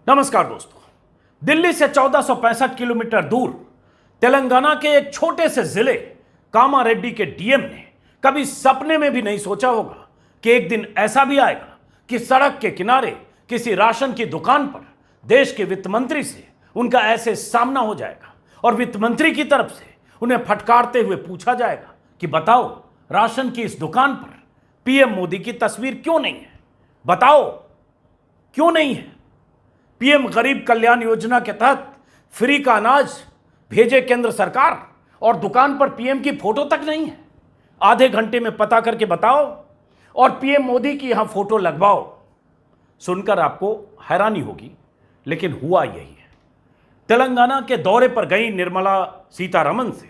नमस्कार दोस्तों। दिल्ली से 1465 किलोमीटर दूर तेलंगाना के एक छोटे से जिले कामारेड्डी के डीएम ने कभी सपने में भी नहीं सोचा होगा कि एक दिन ऐसा भी आएगा कि सड़क के किनारे किसी राशन की दुकान पर देश के वित्त मंत्री से उनका ऐसे सामना हो जाएगा और वित्त मंत्री की तरफ से उन्हें फटकारते हुए पूछा जाएगा कि बताओ, राशन की इस दुकान पर पीएम मोदी की तस्वीर क्यों नहीं है? बताओ क्यों नहीं है? पीएम गरीब कल्याण योजना के तहत फ्री का अनाज भेजे केंद्र सरकार और दुकान पर पीएम की फोटो तक नहीं है। आधे घंटे में पता करके बताओ और पीएम मोदी की यहां फोटो लगवाओ। सुनकर आपको हैरानी होगी, लेकिन हुआ यही है। तेलंगाना के दौरे पर गई निर्मला सीतारमण से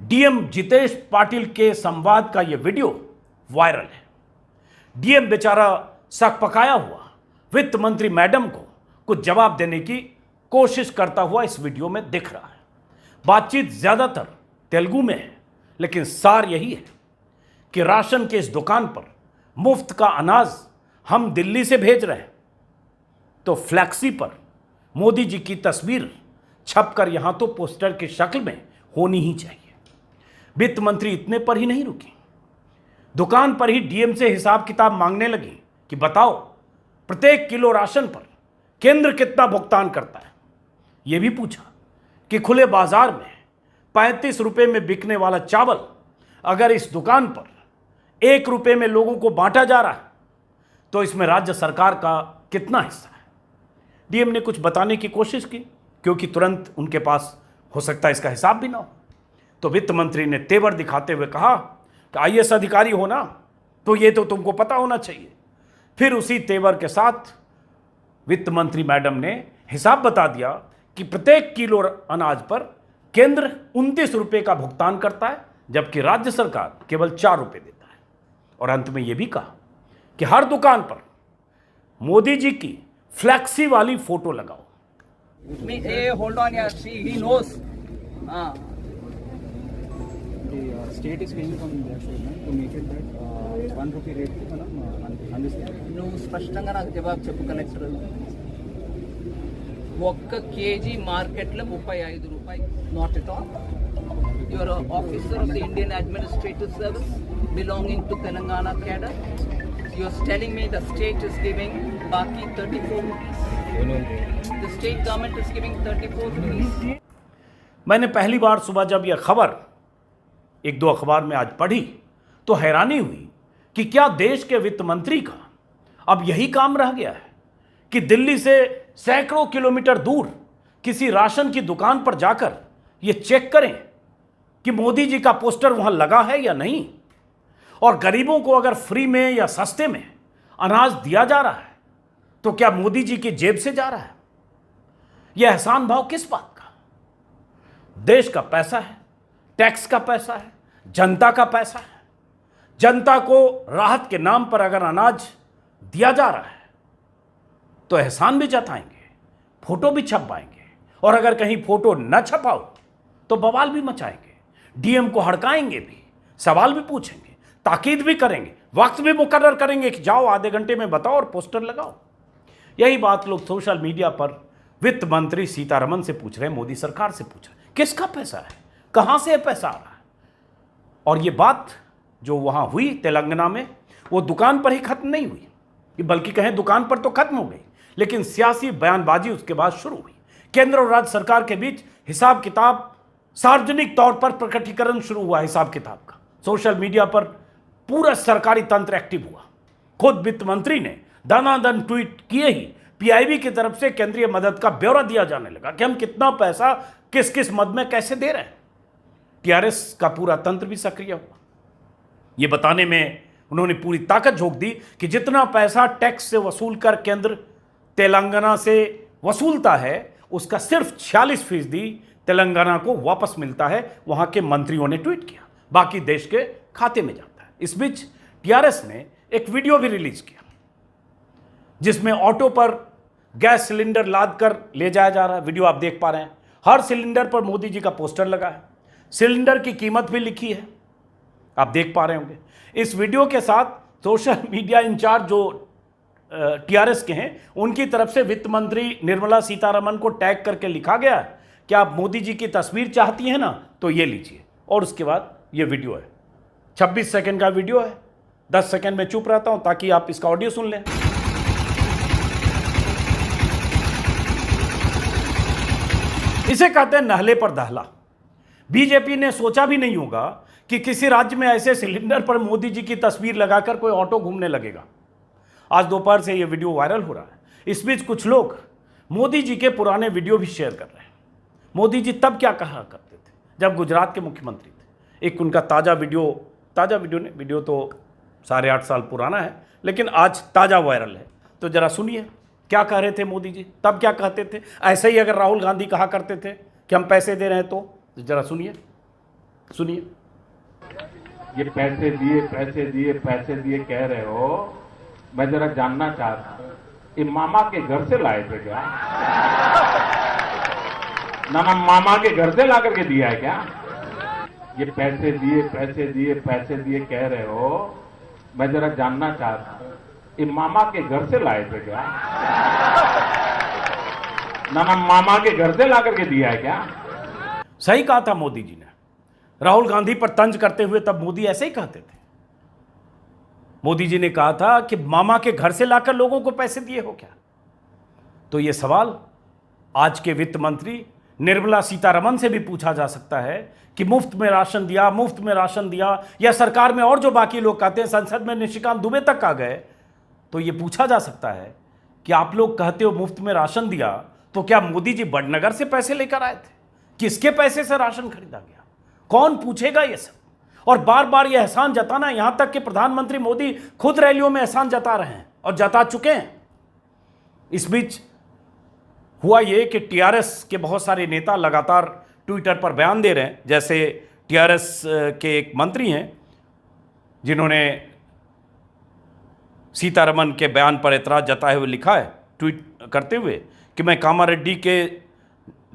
डीएम जितेश पाटिल के संवाद का यह वीडियो वायरल है। डीएम बेचारा सकपकाया हुआ वित्त मंत्री मैडम को कुछ जवाब देने की कोशिश करता हुआ इस वीडियो में दिख रहा है। बातचीत ज्यादातर तेलुगु में है, लेकिन सार यही है कि राशन के इस दुकान पर मुफ्त का अनाज हम दिल्ली से भेज रहे हैं, तो फ्लैक्सी पर मोदी जी की तस्वीर छपकर यहां तो पोस्टर की शक्ल में होनी ही चाहिए। वित्त मंत्री इतने पर ही नहीं रुकी, दुकान पर ही डीएम से हिसाब किताब मांगने लगी कि बताओ, प्रत्येक किलो राशन पर केंद्र कितना भुगतान करता है। यह भी पूछा कि खुले बाजार में 35 रुपए में बिकने वाला चावल अगर इस दुकान पर 1 रुपए में लोगों को बांटा जा रहा है, तो इसमें राज्य सरकार का कितना हिस्सा है? डीएम ने कुछ बताने की कोशिश की, क्योंकि तुरंत उनके पास हो सकता है इसका हिसाब भी ना हो। तो वित्त मंत्री ने तेवर दिखाते हुए कहा कि आईएएस अधिकारी हो ना, तो ये तो तुमको पता होना चाहिए। फिर उसी तेवर के साथ वित्त मंत्री मैडम ने हिसाब बता दिया कि प्रत्येक किलो अनाज पर केंद्र 29 रुपए का भुगतान करता है, जबकि राज्य सरकार केवल 4 रुपए देता है। और अंत में यह भी कहा कि हर दुकान पर मोदी जी की फ्लैक्सी वाली फोटो लगाओ। Hold on, yeah. He knows. The state is paying from their side to make it that 1 rupee rate కి మనం అందిస్తాం. నువ్వు స్పష్టంగా నాకు జవాబు చెప్పు కలెక్టర్. 1 కేజీ మార్కెట్లో 35 రూపాయలు. Not at all. You are an officer of the Indian Administrative Service belonging to Telangana cadre. You are telling me the state is giving baki 34 rupees. The state government is giving 34 rupees. मैंने पहली बार सुबह जब यह खबर 1-2 अखबार में आज पढ़ी तो हैरानी हुई कि क्या देश के वित्त मंत्री का अब यही काम रह गया है कि दिल्ली से सैकड़ों किलोमीटर दूर किसी राशन की दुकान पर जाकर यह चेक करें कि मोदी जी का पोस्टर वहां लगा है या नहीं, और गरीबों को अगर फ्री में या सस्ते में अनाज दिया जा रहा है तो क्या मोदी जी की जेब से जा रहा है? यह एहसान भाव किस बात का? देश का पैसा है, टैक्स का पैसा है, जनता का पैसा है। जनता को राहत के नाम पर अगर अनाज दिया जा रहा है तो एहसान भी जताएंगे, फोटो भी छपवाएंगे, और अगर कहीं फोटो न छपाओ तो बवाल भी मचाएंगे, डीएम को हड़काएंगे भी, सवाल भी पूछेंगे, ताकीद भी करेंगे, वक्त भी मुकर्रर करेंगे कि जाओ आधे घंटे में बताओ और पोस्टर लगाओ। यही बात लोग सोशल मीडिया पर वित्त मंत्री सीतारमण से पूछ रहे हैं, मोदी सरकार से पूछ रहे हैं, किसका पैसा है, कहां से पैसा आ रहा है? और ये बात जो वहां हुई तेलंगाना में, वो दुकान पर ही खत्म नहीं हुई, बल्कि कहें दुकान पर तो खत्म हो गई, लेकिन सियासी बयानबाजी उसके बाद शुरू हुई। केंद्र और राज्य सरकार के बीच हिसाब किताब, सार्वजनिक तौर पर प्रकटीकरण शुरू हुआ हिसाब किताब का। सोशल मीडिया पर पूरा सरकारी तंत्र एक्टिव हुआ। खुद वित्त मंत्री ने दनादन ट्वीट किए ही पीआईबी की तरफ से केंद्रीय मदद का ब्यौरा दिया जाने लगा कि हम कितना पैसा किस किस मद में कैसे दे रहे हैं। टीआरएस का पूरा तंत्र भी सक्रिय हुआ। यह बताने में उन्होंने पूरी ताकत झोंक दी कि जितना पैसा टैक्स से वसूल कर केंद्र तेलंगाना से वसूलता है, उसका सिर्फ 46% तेलंगाना को वापस मिलता है, वहां के मंत्रियों ने ट्वीट किया, बाकी देश के खाते में जाता है। इस बीच टीआरएस ने एक वीडियो भी रिलीज किया जिसमें ऑटो पर गैस सिलेंडर लाद कर ले जाया जा रहा है। वीडियो आप देख पा रहे हैं। हर सिलेंडर पर मोदी जी का पोस्टर लगा है, सिलेंडर की कीमत भी लिखी है, आप देख पा रहे होंगे। इस वीडियो के साथ सोशल मीडिया इंचार्ज जो टीआरएस के हैं, उनकी तरफ से वित्त मंत्री निर्मला सीतारमण को टैग करके लिखा गया है कि आप मोदी जी की तस्वीर चाहती हैं ना, तो ये लीजिए। और उसके बाद ये वीडियो है, 26 सेकंड का वीडियो है। 10 सेकंड में चुप रहता हूं ताकि आप इसका ऑडियो सुन लें। इसे कहते हैं नहले पर दहला। बीजेपी ने सोचा भी नहीं होगा कि किसी राज्य में ऐसे सिलेंडर पर मोदी जी की तस्वीर लगाकर कोई ऑटो घूमने लगेगा। आज दोपहर से यह वीडियो वायरल हो रहा है। इस बीच कुछ लोग मोदी जी के पुराने वीडियो भी शेयर कर रहे हैं। मोदी जी तब क्या कहा करते थे जब गुजरात के मुख्यमंत्री थे। एक उनका ताज़ा वीडियो ने, वीडियो तो 8.5 साल पुराना है, लेकिन आज ताज़ा वायरल है। तो जरा सुनिए क्या कह रहे थे मोदी जी, तब क्या कहते थे। ऐसे ही अगर राहुल गांधी कहा करते थे कि हम पैसे दे रहे हैं तो जरा सुनिए। ये पैसे दिए कह रहे हो, मैं जरा जानना चाहता हूं, ये मामा के घर से लाए थे क्या? ना मामा के घर से ला करके दिया है क्या? ये पैसे दिए कह रहे हो, मैं जरा जानना चाहता हूं, ये मामा के घर से लाए थे क्या? ना मामा के घर से ला करके दिया है क्या? सही कहा था मोदी जी ने। राहुल गांधी पर तंज करते हुए तब मोदी ऐसे ही कहते थे। मोदी जी ने कहा था कि मामा के घर से लाकर लोगों को पैसे दिए हो क्या। तो यह सवाल आज के वित्त मंत्री निर्मला सीतारमण से भी पूछा जा सकता है कि मुफ्त में राशन दिया, या सरकार में और जो बाकी लोग कहते हैं, संसद में निशिकांत दुबे तक आ गए, तो यह पूछा जा सकता है कि आप लोग कहते हो मुफ्त में राशन दिया, तो क्या मोदी जी बड़नगर से पैसे लेकर आए थे? किसके पैसे से राशन खरीदा गया? कौन पूछेगा ये सब? और बार बार ये एहसान जताना, यहां तक कि प्रधानमंत्री मोदी खुद रैलियों में एहसान जता रहे हैं और जता चुके हैं। इस बीच हुआ ये कि टीआरएस के बहुत सारे नेता लगातार ट्विटर पर बयान दे रहे हैं। जैसे टीआरएस के एक मंत्री हैं जिन्होंने सीतारमण के बयान पर एतराज जताए हुए लिखा है, ट्वीट करते हुए, कि मैं कामारेड्डी के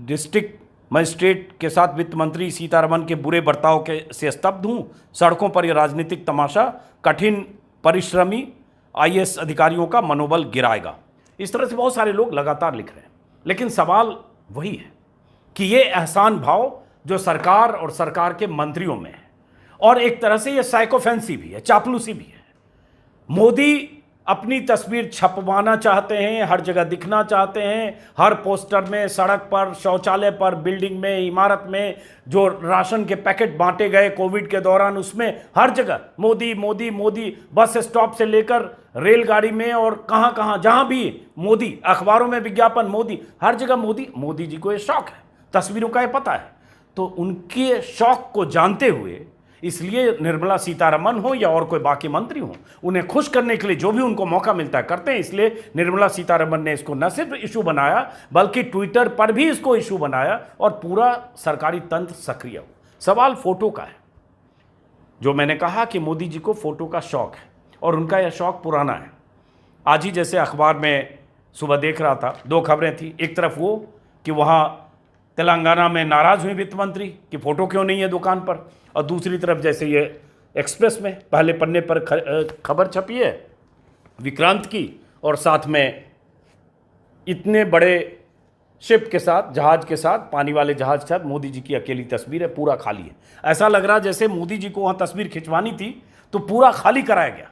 डिस्ट्रिक्ट मजिस्ट्रेट के साथ वित्त मंत्री सीतारमण के बुरे बर्ताव से स्तब्ध हूं। सड़कों पर यह राजनीतिक तमाशा कठिन परिश्रमी आईएएस अधिकारियों का मनोबल गिराएगा। इस तरह से बहुत सारे लोग लगातार लिख रहे हैं, लेकिन सवाल वही है कि ये एहसान भाव जो सरकार और सरकार के मंत्रियों में है, और एक तरह से ये साइकोफेंसी भी है, चापलूसी भी है। मोदी अपनी तस्वीर छपवाना चाहते हैं, हर जगह दिखना चाहते हैं, हर पोस्टर में, सड़क पर, शौचालय पर, बिल्डिंग में, इमारत में, जो राशन के पैकेट बांटे गए कोविड के दौरान, उसमें हर जगह मोदी मोदी मोदी, बस स्टॉप से लेकर रेलगाड़ी में और कहां कहां जहां भी मोदी, अखबारों में विज्ञापन मोदी, हर जगह मोदी। मोदी जी को ये शौक है, तस्वीरों का ये पता है। तो उनके शौक को जानते हुए इसलिए निर्मला सीतारमण हो या और कोई बाकी मंत्री हो, उन्हें खुश करने के लिए जो भी उनको मौका मिलता है करते हैं। इसलिए निर्मला सीतारमण ने इसको न सिर्फ इशू बनाया, बल्कि ट्विटर पर भी इसको इशू बनाया और पूरा सरकारी तंत्र सक्रिय हो। सवाल फोटो का है। जो मैंने कहा कि मोदी जी को फोटो का शौक है और उनका यह शौक पुराना है। आज ही जैसे अखबार में सुबह देख रहा था, 2 खबरें थी। एक तरफ वो कि वहाँ तेलंगाना में नाराज हुए वित्त मंत्री कि फोटो क्यों नहीं है दुकान पर, और दूसरी तरफ जैसे ये एक्सप्रेस में पहले पन्ने पर खबर छपी है विक्रांत की, और साथ में इतने बड़े शिप के साथ, जहाज के साथ, पानी वाले जहाज के साथ मोदी जी की अकेली तस्वीर है, पूरा खाली है। ऐसा लग रहा जैसे मोदी जी को वहाँ तस्वीर खिंचवानी थी तो पूरा खाली कराया गया,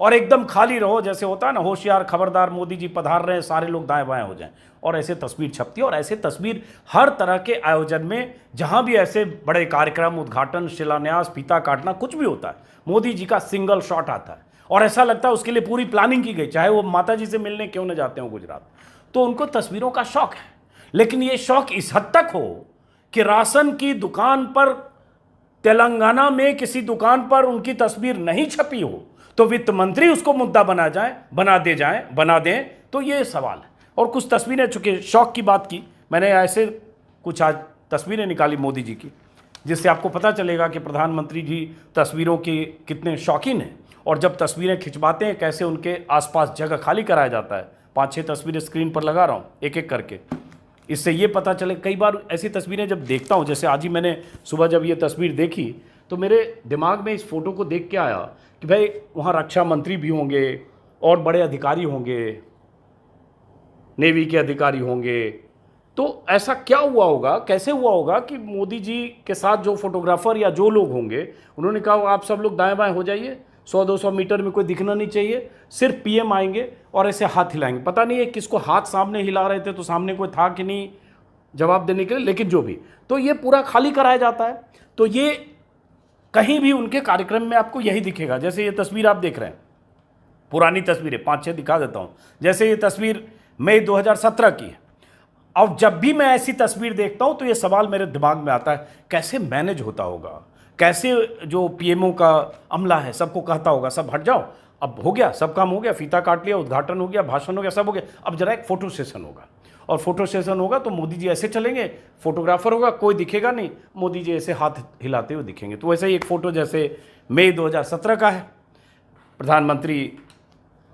और एकदम खाली रहो, जैसे होता है ना, होशियार खबरदार मोदी जी पधार रहे हैं, सारे लोग दाएं बाएं हो जाएं, और ऐसे तस्वीर छपती है। और ऐसे तस्वीर हर तरह के आयोजन में, जहां भी ऐसे बड़े कार्यक्रम, उद्घाटन, शिलान्यास, फीता काटना, कुछ भी होता है, मोदी जी का सिंगल शॉट आता है, और ऐसा लगता है उसके लिए पूरी प्लानिंग की गई, चाहे वो माता जी से मिलने क्यों न जाते हो गुजरात। तो उनको तस्वीरों का शौक है, लेकिन ये शौक इस हद तक हो कि राशन की दुकान पर, तेलंगाना में किसी दुकान पर उनकी तस्वीर नहीं छपी हो तो वित्त मंत्री उसको मुद्दा बना दें, तो ये सवाल है। और कुछ तस्वीरें, चूंकि शौक की बात की, मैंने ऐसे कुछ आज तस्वीरें निकाली मोदी जी की, जिससे आपको पता चलेगा कि प्रधानमंत्री जी तस्वीरों की कितने शौकीन हैं, और जब तस्वीरें खिंचवाते हैं कैसे उनके आसपास जगह खाली कराया जाता है। 5-6 तस्वीरें स्क्रीन पर लगा रहा हूँ एक एक करके, इससे ये पता चले। कई बार ऐसी तस्वीरें जब देखता हूँ, जैसे आज ही मैंने सुबह जब ये तस्वीर देखी तो मेरे दिमाग में इस फोटो को देख के आया कि भाई वहाँ रक्षा मंत्री भी होंगे, और बड़े अधिकारी होंगे, नेवी के अधिकारी होंगे। तो ऐसा क्या हुआ होगा, कैसे हुआ होगा कि मोदी जी के साथ जो फोटोग्राफर या जो लोग होंगे उन्होंने कहा आप सब लोग दाएं बाएं हो जाइए, 100-200 मीटर में कोई दिखना नहीं चाहिए, सिर्फ पीएम आएंगे और ऐसे हाथ हिलाएंगे। पता नहीं है किसको हाथ सामने हिला रहे थे, तो सामने कोई था कि नहीं जवाब देने के लिए, लेकिन जो भी, तो ये पूरा खाली कराया जाता है। तो ये कहीं भी उनके कार्यक्रम में आपको यही दिखेगा। जैसे ये तस्वीर आप देख रहे हैं, पुरानी तस्वीरें 5-6 दिखा देता हूँ। जैसे ये तस्वीर मई 2017 की है। अब जब भी मैं ऐसी तस्वीर देखता हूँ तो ये सवाल मेरे दिमाग में आता है, कैसे मैनेज होता होगा, कैसे जो पीएमओ का अमला है सबको कहता होगा सब हट जाओ, अब हो गया, सब काम हो गया, फीता काट लिया, उद्घाटन हो गया, भाषण हो गया, सब हो गया, अब जरा एक फोटो सेशन होगा। और फोटो सेशन होगा तो मोदी जी ऐसे चलेंगे, फोटोग्राफर होगा, कोई दिखेगा नहीं, मोदी जी ऐसे हाथ हिलाते हुए दिखेंगे। तो वैसे ही एक फ़ोटो जैसे मई 2017 का है, प्रधानमंत्री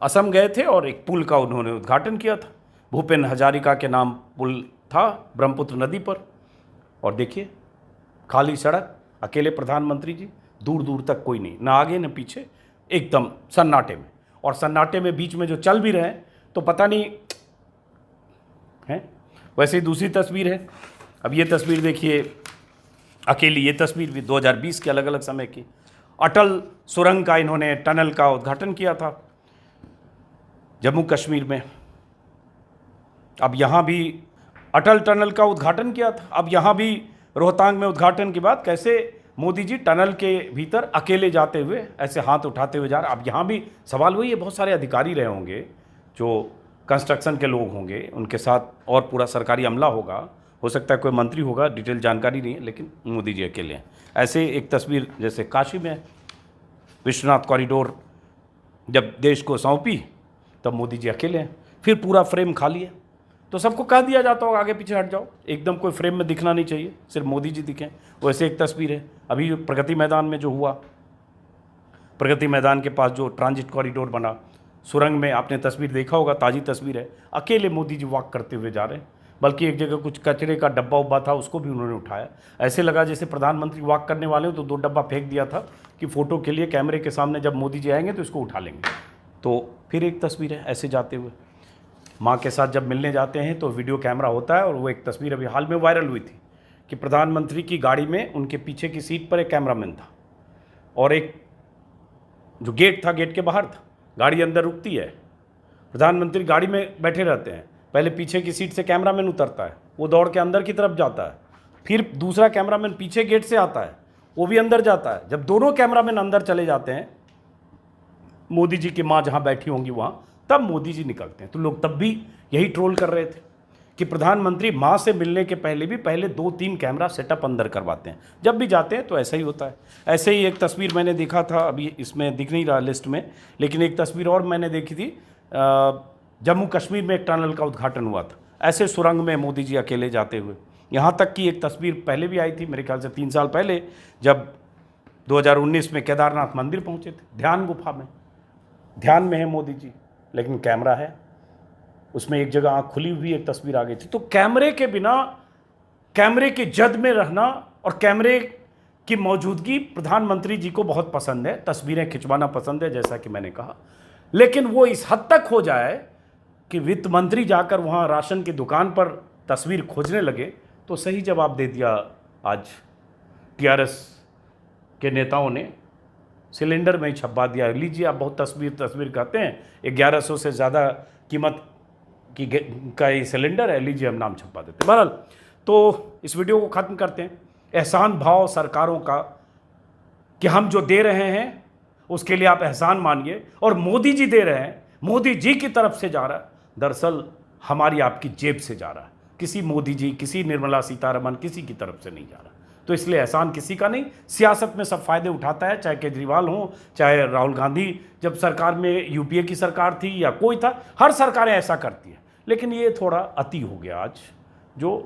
असम गए थे और एक पुल का उन्होंने उद्घाटन किया था, भूपेन हजारिका के नाम पुल था ब्रह्मपुत्र नदी पर। और देखिए खाली सड़क, अकेले प्रधानमंत्री जी, दूर दूर तक कोई नहीं, ना आगे ना पीछे, एकदम सन्नाटे में। और सन्नाटे में बीच में जो चल भी रहे हैं तो पता नहीं है। वैसे ही दूसरी तस्वीर है, अब ये तस्वीर देखिए अकेली, ये तस्वीर भी 2020 के अलग अलग समय की। अटल सुरंग का इन्होंने टनल का उद्घाटन किया था जम्मू कश्मीर में। अब यहाँ भी अटल टनल का उद्घाटन किया था, अब यहाँ भी रोहतांग में उद्घाटन के बाद कैसे मोदी जी टनल के भीतर अकेले जाते हुए ऐसे हाथ उठाते हुए जा रहे। अब यहाँ भी सवाल वही है, बहुत सारे अधिकारी रहे होंगे जो कंस्ट्रक्शन के लोग होंगे, उनके साथ और पूरा सरकारी अमला होगा, हो सकता है कोई मंत्री होगा, डिटेल जानकारी नहीं है, लेकिन मोदी जी अकेले हैं। ऐसे एक तस्वीर जैसे काशी में विश्वनाथ कॉरिडोर जब देश को सौंपी तब मोदी जी अकेले हैं, फिर पूरा फ्रेम खाली है। तो सबको कह दिया जाता होगा आगे पीछे हट जाओ, एकदम कोई फ्रेम में दिखना नहीं चाहिए, सिर्फ मोदी जी दिखें। वैसे एक तस्वीर है अभी प्रगति मैदान में जो हुआ, प्रगति मैदान के पास जो ट्रांजिट कॉरिडोर बना, सुरंग में आपने तस्वीर देखा होगा, ताज़ी तस्वीर है, अकेले मोदी जी वॉक करते हुए जा रहे हैं। बल्कि एक जगह कुछ कचरे का डब्बा उब्बा था, उसको भी उन्होंने उठाया। ऐसे लगा जैसे प्रधानमंत्री वॉक करने वाले हो तो 2 डब्बा फेंक दिया था कि फ़ोटो के लिए कैमरे के सामने जब मोदी जी आएंगे तो इसको उठा लेंगे। तो फिर एक तस्वीर है ऐसे जाते हुए, माँ के साथ जब मिलने जाते हैं तो वीडियो कैमरा होता है। और वो एक तस्वीर अभी हाल में वायरल हुई थी कि प्रधानमंत्री की गाड़ी में उनके पीछे की सीट पर एक कैमरामैन था और एक जो गेट था, गेट के बाहर था, गाड़ी अंदर रुकती है, प्रधानमंत्री गाड़ी में बैठे रहते हैं, पहले पीछे की सीट से कैमरामैन उतरता है, वो दौड़ के अंदर की तरफ जाता है, फिर दूसरा कैमरामैन पीछे गेट से आता है, वो भी अंदर जाता है। जब दोनों कैमरामैन अंदर चले जाते हैं, मोदी जी की माँ जहाँ बैठी होंगी वहाँ, तब मोदी जी निकलते हैं। तो लोग तब भी यही ट्रोल कर रहे थे कि प्रधानमंत्री माँ से मिलने के पहले भी पहले 2-3 कैमरा सेटअप अंदर करवाते हैं, जब भी जाते हैं तो ऐसा ही होता है। ऐसे ही एक तस्वीर मैंने देखा था, अभी इसमें दिख नहीं रहा लिस्ट में, लेकिन एक तस्वीर और मैंने देखी थी, जम्मू कश्मीर में एक टनल का उद्घाटन हुआ था, ऐसे सुरंग में मोदी जी अकेले जाते हुए। यहाँ तक कि एक तस्वीर पहले भी आई थी, मेरे ख्याल से 3 साल पहले, जब 2019 में केदारनाथ मंदिर पहुँचे थे, ध्यान गुफा में, ध्यान में है मोदी जी, लेकिन कैमरा है, उसमें एक जगह आँख खुली हुई एक तस्वीर आ गई थी। तो कैमरे के बिना, कैमरे के जद में रहना और कैमरे की मौजूदगी प्रधानमंत्री जी को बहुत पसंद है, तस्वीरें खिंचवाना पसंद है, जैसा कि मैंने कहा। लेकिन वो इस हद तक हो जाए कि वित्त मंत्री जाकर वहाँ राशन की दुकान पर तस्वीर खोजने लगे, तो सही जवाब दे दिया आज टीआरएस के नेताओं ने, सिलेंडर में ही छपवा दिया। लीजिए आप बहुत तस्वीर कहते हैं, 1100 से ज़्यादा कीमत की का ये सिलेंडर है, लीजिए हम नाम छपवा देते हैं। बहरहाल, तो इस वीडियो को ख़त्म करते हैं। एहसान भाव सरकारों का कि हम जो दे रहे हैं उसके लिए आप एहसान मानिए, और मोदी जी दे रहे हैं, मोदी जी की तरफ से जा रहा है, दरअसल हमारी आपकी जेब से जा रहा है, किसी मोदी जी, किसी निर्मला सीतारमण, किसी की तरफ से नहीं जा रहा। तो इसलिए एहसान किसी का नहीं। सियासत में सब फायदे उठाता है, चाहे केजरीवाल हो, चाहे राहुल गांधी जब सरकार में यूपीए की सरकार थी या कोई था, हर सरकारें ऐसा करती है। लेकिन ये थोड़ा अति हो गया आज जो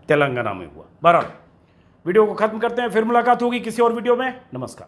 तेलंगाना में हुआ। बहरहाल, वीडियो को खत्म करते हैं, फिर मुलाकात होगी किसी और वीडियो में। नमस्कार।